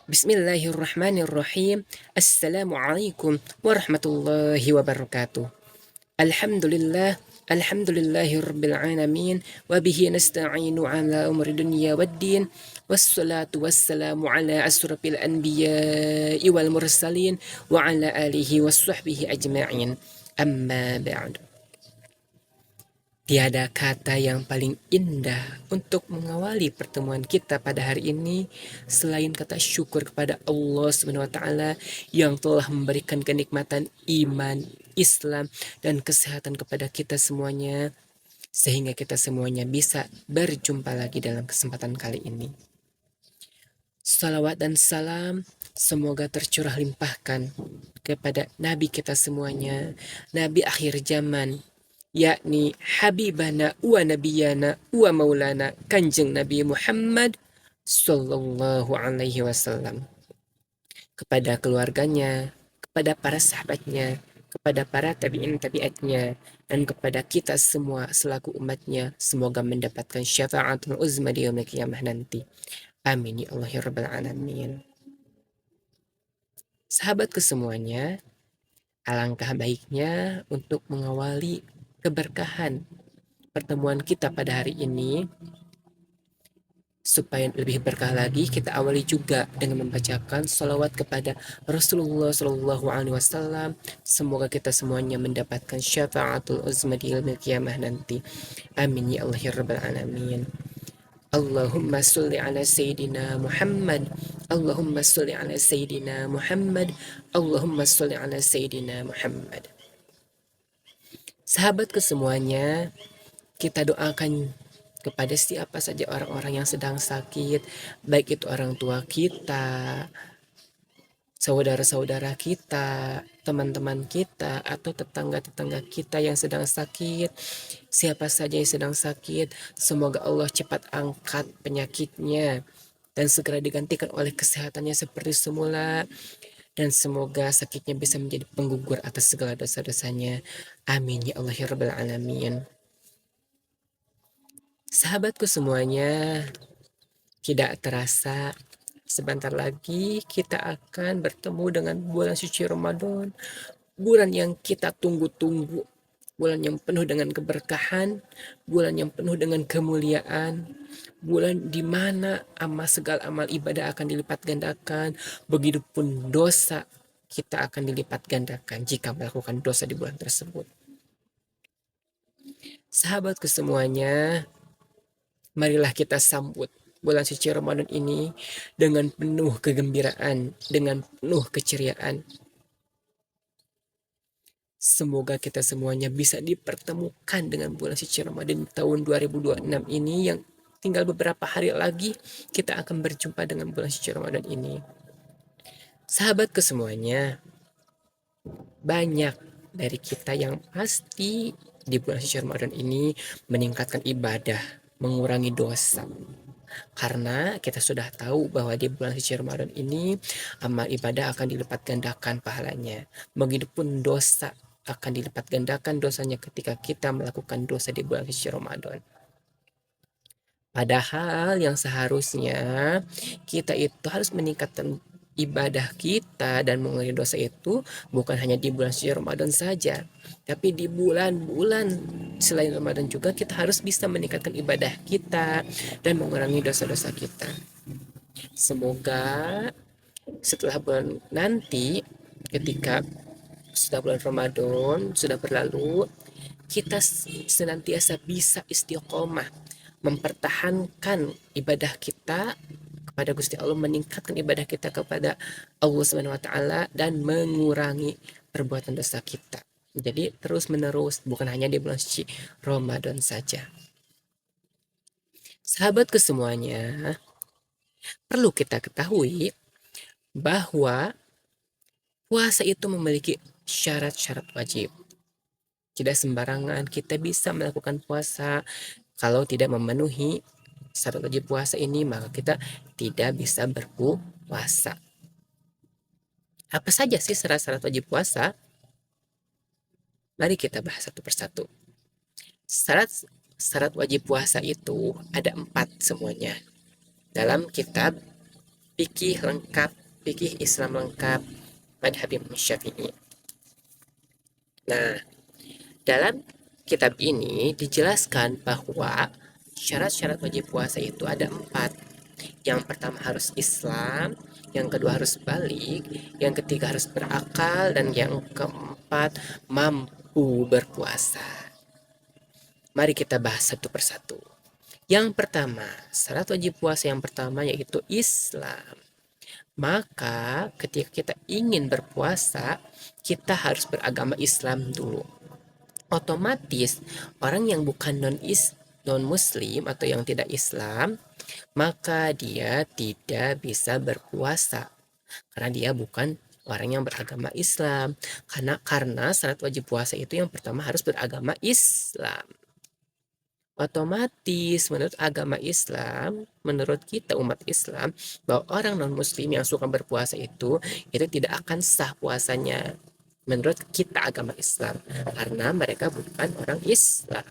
Bismillahirrahmanirrahim. Assalamualaikum warahmatullahi wabarakatuh. Alhamdulillah, alhamdulillahirabbil alamin wa bihi nasta'inu ala umuri dunya waddin. Wassalatu wassalamu ala asrafil anbiya'i wal mursalin wa ala alihi wassuhbihi ajma'in. Amma ba'du. Tiada kata yang paling indah untuk mengawali pertemuan kita pada hari ini selain kata syukur kepada Allah Subhanahu wa taala yang telah memberikan kenikmatan iman, Islam dan kesehatan kepada kita semuanya sehingga kita semuanya bisa berjumpa lagi dalam kesempatan kali ini. Salawat dan salam semoga tercurah limpahkan kepada Nabi kita semuanya, Nabi akhir zaman, yakni Habibana wa Nabiyana wa Maulana Kanjeng Nabi Muhammad Sallallahu Alaihi Wasallam, kepada keluarganya, kepada para sahabatnya, kepada para tabi'in tabi'atnya, dan kepada kita semua selaku umatnya, semoga mendapatkan syafaatul uzma di yaumil qiyamah nanti. Amin ya Allah ya Rabbal Alamin. Sahabat kesemuanya, alangkah baiknya untuk mengawali keberkahan pertemuan kita pada hari ini, supaya lebih berkah lagi, kita awali juga dengan membacakan salawat kepada Rasulullah Shallallahu Alaihi Wasallam. Semoga kita semuanya mendapatkan syafaatul uzma di yaumil qiyamah nanti. Amin ya Allah ya Rabbal Alamin. Allahumma salli ala Sayyidina Muhammad. Allahumma salli ala Sayyidina Muhammad. Allahumma salli ala Sayyidina Muhammad. Sahabat kesemuanya, kita doakan kepada siapa saja orang-orang yang sedang sakit, baik itu orang tua kita, saudara-saudara kita, teman-teman kita, atau tetangga-tetangga kita yang sedang sakit. Siapa saja yang sedang sakit, semoga Allah cepat angkat penyakitnya dan segera digantikan oleh kesehatannya seperti semula. Dan semoga sakitnya bisa menjadi penggugur atas segala dosa-dosanya. Amin ya Allah ya Rabbal Alamin. Sahabatku semuanya, tidak terasa sebentar lagi kita akan bertemu dengan bulan suci Ramadan, bulan yang kita tunggu-tunggu, bulan yang penuh dengan keberkahan, bulan yang penuh dengan kemuliaan, bulan di mana segala amal ibadah akan dilipat gandakan, begitupun dosa kita akan dilipat gandakan jika melakukan dosa di bulan tersebut. Sahabatku semuanya, marilah kita sambut bulan suci Ramadan ini dengan penuh kegembiraan, dengan penuh keceriaan. Semoga kita semuanya bisa dipertemukan dengan bulan suci Ramadan tahun 2026 ini yang tinggal beberapa hari lagi kita akan berjumpa dengan bulan suci Ramadan ini. Sahabat kesemuanya, banyak dari kita yang pasti di bulan suci Ramadan ini meningkatkan ibadah, mengurangi dosa. Karena kita sudah tahu bahwa di bulan suci Ramadan ini amal ibadah akan dilipat gandakan pahalanya. Begitupun dosa akan dilipat gandakan dosanya ketika kita melakukan dosa di bulan suci Ramadan. Padahal yang seharusnya kita itu harus meningkatkan ibadah kita dan mengurangi dosa itu bukan hanya di bulan suci Ramadan saja, tapi di bulan-bulan selain Ramadan juga kita harus bisa meningkatkan ibadah kita dan mengurangi dosa-dosa kita. Semoga setelah bulan nanti, ketika sudah bulan Ramadan sudah berlalu, kita senantiasa bisa istiqomah mempertahankan ibadah kita kepada Gusti Allah, meningkatkan ibadah kita kepada Allah Subhanahu wa taala dan mengurangi perbuatan dosa kita. Jadi terus menerus, bukan hanya di bulan suci Ramadan saja. Sahabat kesemuanya, perlu kita ketahui bahwa puasa itu memiliki syarat-syarat wajib. Tidak sembarangan kita bisa melakukan puasa. Kalau tidak memenuhi syarat wajib puasa ini, maka kita tidak bisa berpuasa. Apa saja sih syarat-syarat wajib puasa? Mari kita bahas satu persatu. Syarat wajib puasa itu ada 4 semuanya. Dalam kitab Fikih lengkap, fikih Islam lengkap, madhab Imam Syafi'i. Nah, dalam kitab ini dijelaskan bahwa syarat-syarat wajib puasa itu ada 4. Yang pertama harus Islam, yang kedua harus balik, yang ketiga harus berakal, dan yang keempat mampu berpuasa. Mari kita bahas satu persatu. Yang pertama, syarat wajib puasa yang pertama yaitu Islam. Maka ketika kita ingin berpuasa, kita harus beragama Islam dulu. Otomatis orang yang bukan non muslim atau yang tidak Islam, maka dia tidak bisa berpuasa karena dia bukan orang yang beragama Islam. Karena syarat wajib puasa itu yang pertama harus beragama Islam. Otomatis menurut agama Islam, menurut kita umat Islam, bahwa orang non muslim yang suka berpuasa itu tidak akan sah puasanya menurut kita agama Islam karena mereka bukan orang Islam.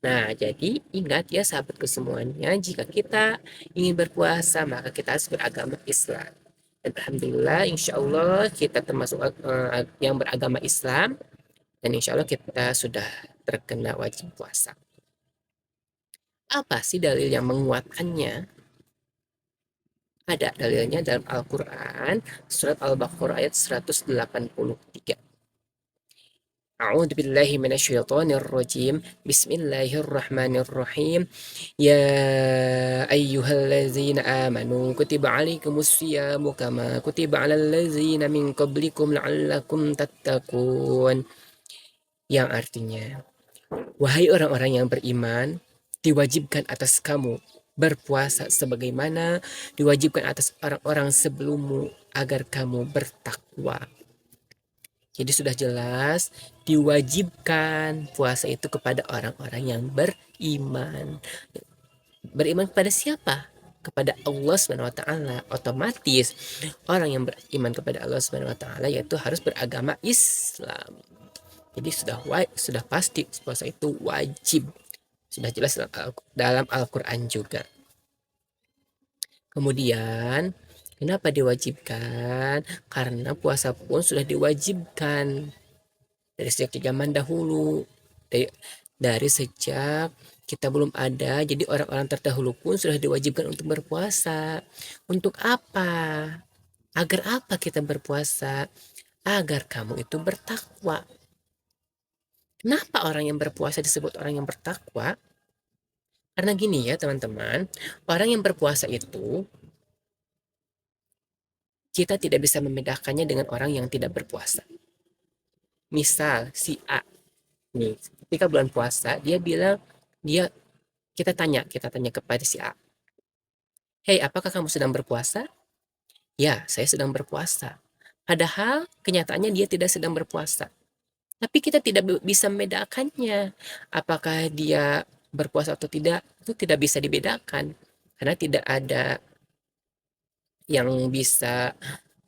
Nah, jadi ingat ya sahabatku semuanya, jika kita ingin berpuasa maka kita harus beragama Islam. Dan alhamdulillah insya Allah kita termasuk yang beragama Islam, dan insya Allah kita sudah terkena wajib puasa. Apa sih dalil yang menguatkannya? Ada dalilnya dalam Al-Quran, surat Al-Baqarah ayat 183. A'udzu billahi minasyaitonir rajim. Bismillahirrahmanirrahim. Ya ayyuhallazina amanu kutiba alaikumus syiyamu kama kutiba alal ladzina min qablikum la'allakum tattaqun. Yang artinya, wahai orang-orang yang beriman, diwajibkan atas kamu berpuasa sebagaimana diwajibkan atas orang-orang sebelummu agar kamu bertakwa. Jadi sudah jelas diwajibkan puasa itu kepada orang-orang yang beriman. Beriman kepada siapa? Kepada Allah Subhanahu wa taala. Otomatis orang yang beriman kepada Allah Subhanahu wa taala yaitu harus beragama Islam. Jadi sudah pasti puasa itu wajib. Sudah jelas dalam Al-Qur'an juga. Kemudian kenapa diwajibkan? Karena puasa pun sudah diwajibkan dari sejak zaman dahulu. Dari sejak kita belum ada, jadi orang-orang terdahulu pun sudah diwajibkan untuk berpuasa. Untuk apa? Agar apa kita berpuasa? Agar kamu itu bertakwa. Kenapa orang yang berpuasa disebut orang yang bertakwa? Karena gini ya teman-teman, orang yang berpuasa itu kita tidak bisa membedakannya dengan orang yang tidak berpuasa. Misal si A nih, ketika bulan puasa dia bilang kita tanya kepada si A, "Hei, apakah kamu sedang berpuasa?" "Ya, saya sedang berpuasa." Padahal kenyataannya dia tidak sedang berpuasa. Tapi kita tidak bisa membedakannya. Apakah dia berpuasa atau tidak, itu tidak bisa dibedakan. Karena tidak ada yang bisa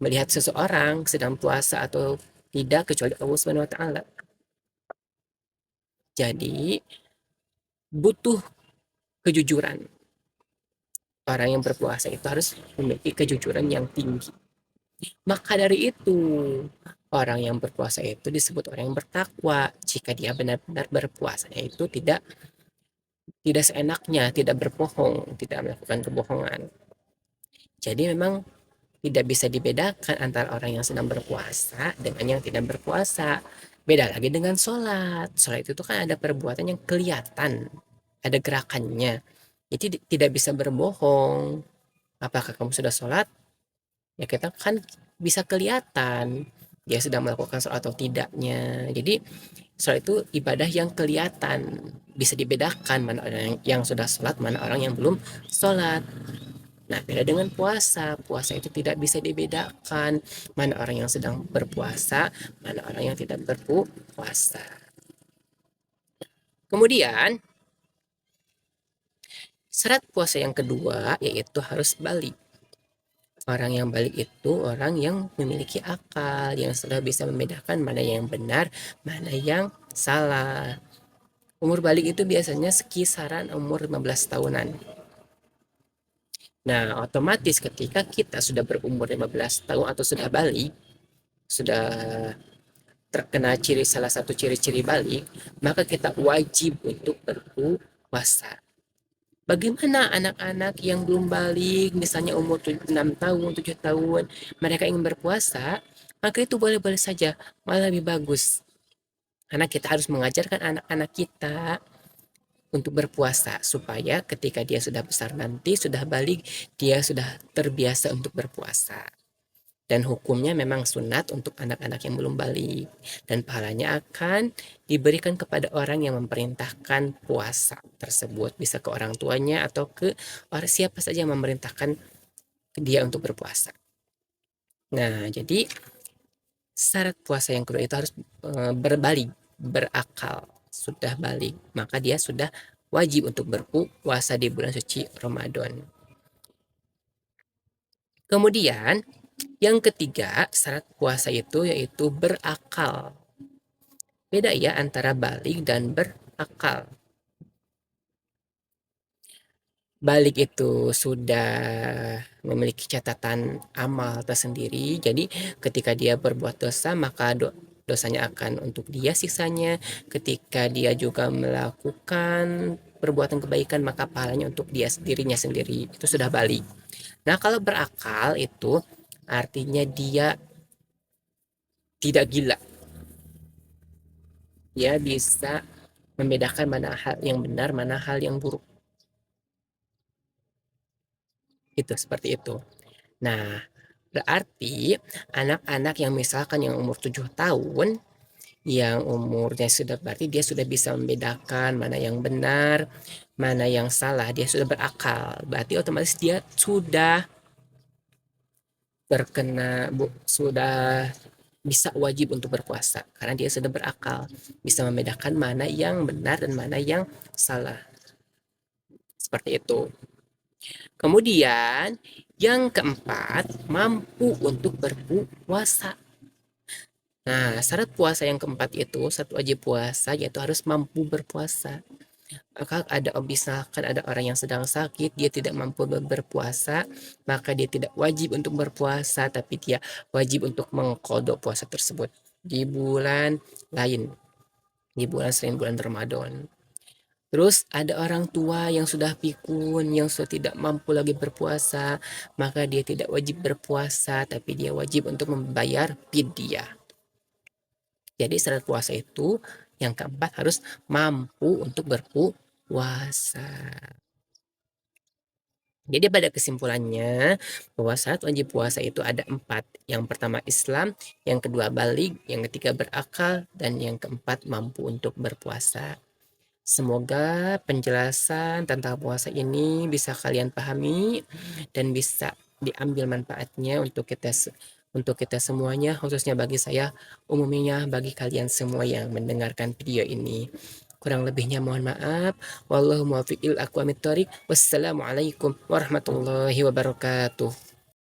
melihat seseorang sedang puasa atau tidak kecuali Allah Subhanahu wa taala. Jadi butuh kejujuran. Orang yang berpuasa itu harus memiliki kejujuran yang tinggi. Maka dari itu, orang yang berpuasa itu disebut orang yang bertakwa jika dia benar-benar berpuasanya itu tidak seenaknya, tidak berbohong, tidak melakukan kebohongan. Jadi memang tidak bisa dibedakan antara orang yang sedang berpuasa dengan yang tidak berpuasa. Beda lagi dengan sholat. Sholat itu kan ada perbuatan yang kelihatan, ada gerakannya. Jadi tidak bisa berbohong. Apakah kamu sudah sholat? Ya kita kan bisa kelihatan dia sedang melakukan sholat atau tidaknya. Jadi sholat itu ibadah yang kelihatan, bisa dibedakan mana orang yang sudah sholat, mana orang yang belum sholat. Nah, beda dengan puasa. Puasa itu tidak bisa dibedakan mana orang yang sedang berpuasa, mana orang yang tidak berpuasa. Kemudian, syarat puasa yang kedua yaitu harus balik. Orang yang balik itu orang yang memiliki akal, yang sudah bisa membedakan mana yang benar, mana yang salah. Umur balik itu biasanya sekisaran umur 15 tahunan. Nah, otomatis ketika kita sudah berumur 15 tahun atau sudah balik, sudah terkena salah satu ciri-ciri balik, maka kita wajib untuk berpuasa. Bagaimana anak-anak yang belum balik, misalnya umur 6 tahun, 7 tahun, mereka ingin berpuasa, maka itu boleh-boleh saja, malah lebih bagus. Karena kita harus mengajarkan anak-anak kita untuk berpuasa, supaya ketika dia sudah besar nanti, sudah balik, dia sudah terbiasa untuk berpuasa. Dan hukumnya memang sunat untuk anak-anak yang belum balik. Dan pahalanya akan diberikan kepada orang yang memerintahkan puasa tersebut. Bisa ke orang tuanya atau ke orang siapa saja yang memerintahkan dia untuk berpuasa. Nah, jadi syarat puasa yang kedua itu harus berbalik, berakal. Sudah balik, maka dia sudah wajib untuk berpuasa di bulan suci Ramadan. Kemudian yang ketiga, syarat puasa itu yaitu berakal. Beda ya antara balik dan berakal. Balik itu sudah memiliki catatan amal tersendiri. Jadi ketika dia berbuat dosa, maka dosanya akan untuk dia siksanya. Ketika dia juga melakukan perbuatan kebaikan, maka pahalanya untuk dia dirinya sendiri. Itu sudah balik. Nah, kalau berakal itu artinya dia tidak gila. Dia bisa membedakan mana hal yang benar, mana hal yang buruk. Itu seperti itu. Nah, berarti anak-anak yang misalkan yang umur 7 tahun, yang umurnya sudah berarti dia sudah bisa membedakan mana yang benar, mana yang salah, dia sudah berakal. Berarti otomatis dia sudah sudah bisa wajib untuk berpuasa karena dia sudah berakal, bisa membedakan mana yang benar dan mana yang salah. Seperti itu. Kemudian yang keempat, mampu untuk berpuasa. Nah, syarat puasa yang keempat itu, satu wajib puasa, yaitu harus mampu berpuasa. Maka misalkan ada orang yang sedang sakit, dia tidak mampu berpuasa, maka dia tidak wajib untuk berpuasa, tapi dia wajib untuk mengkodok puasa tersebut di bulan lain, di bulan selain bulan Ramadan. Terus ada orang tua yang sudah pikun, yang sudah tidak mampu lagi berpuasa, maka dia tidak wajib berpuasa, tapi dia wajib untuk membayar fidyah. Jadi syarat puasa itu yang keempat harus mampu untuk berpuasa. Jadi pada kesimpulannya bahwa syarat wajib puasa itu ada 4. Yang pertama Islam, yang kedua balik, yang ketiga berakal, dan yang keempat mampu untuk berpuasa. Semoga penjelasan tentang puasa ini bisa kalian pahami dan bisa diambil manfaatnya untuk kita semuanya, khususnya bagi saya, umumnya bagi kalian semua yang mendengarkan video ini. Kurang lebihnya mohon maaf. Wallahu muwaffiq ila aqwamit thoriq. Wassalamualaikum warahmatullahi wabarakatuh.